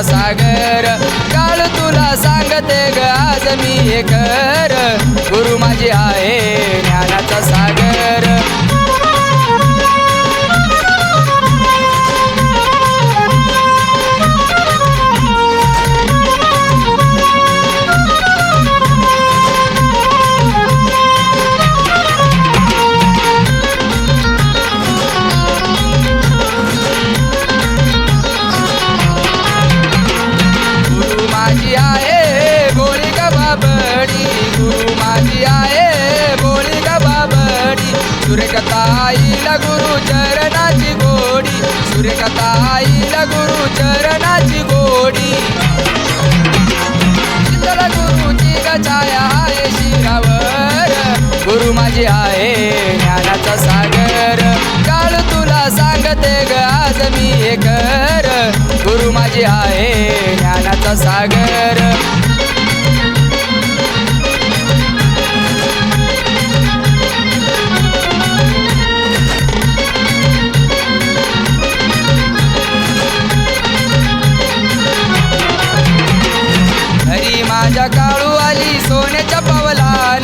ज्ञानाचा सागर काळ तुला सांगते ग आज मी हे खर गुरु माझी आहे ज्ञानाचा सागर सुरेखता आईला गुरु चरणाची गोडी सुरेखता आईला गुरु चरणाची गोडी शीतल गुरुची ग छाया आहे शिरावर गुरु माझी आहे ज्ञानाचा सागर काळ तुला सांगते ग आज मी हे खर गुरु माझी आहे ज्ञानाचा सागर माझ्या काळू आली सोन्याच्या पवलान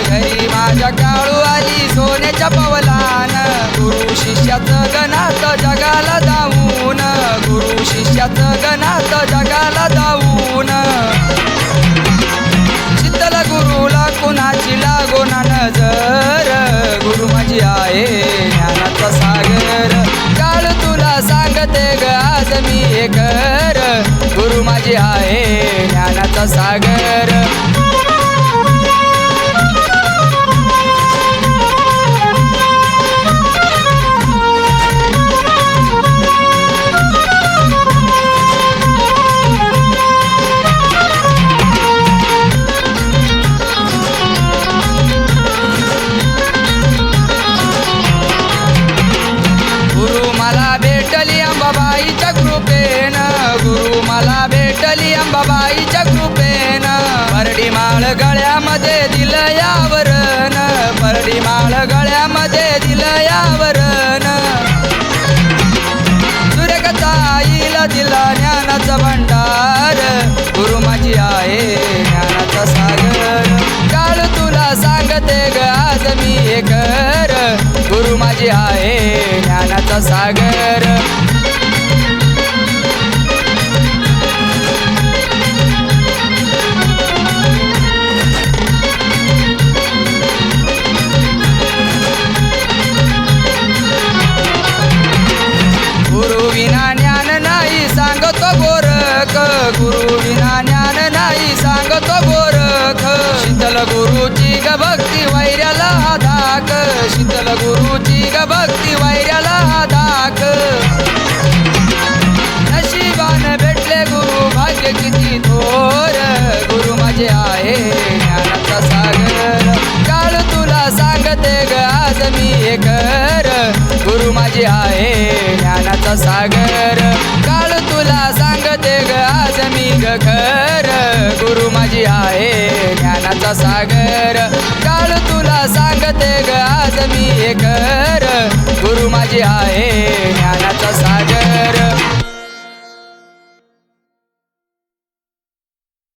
घरी माझ्या काळू आली सोन्याच्या पवलान गुरु शिष्याचं गणात जगाला धावून गुरु शिष्याचं गणात जगाला धावून शीतल गुरुला कुणाची लागोना नजर गुरु माझी आहे ज्ञानाचा सागर काळ तुला सांगते ग आज मी हे खर गुरु माझी आहे ज्ञानाचा सागर गुरु मला भेटली अंबाबाईच्या कृपेनं गुरु मला भेटली अंबाबाईच्या कृपेनं परडी माळ गळ्यामध्ये दिलं यावरण परडी माळ गळ्यामध्ये दिलं यावरण सुरेखता आईला दिला ज्ञानाचा भंडार गुरु माझी आहे ज्ञानाचा सागर काळ तुला सांगते ग आज मी हे खर गुरु माझी आहे ज्ञानाचा सागर गुरु विना ज्ञान नाही सांगतो गोरख गुरु विना ज्ञान नाही सांगतो गोरख शीतल गुरुची ग भक्ती वैर्याला धाक शीतल गुरुची ग भक्ती वैर्याला धाक नशिबान भेटले गुरु भाग्य किती थोर गुरु माझे आहे ज्ञानाचा सागर काळ तुला सांगते ग आज मी हे खर गुरु माझी आहे ज्ञानाचा सागर काळ तुला सांगते ग आज मी ग खर गुरु माझी आहे ज्ञानाचा सागर काळ तुला सांगते ग आज मी हे खर गुरु माझी आहे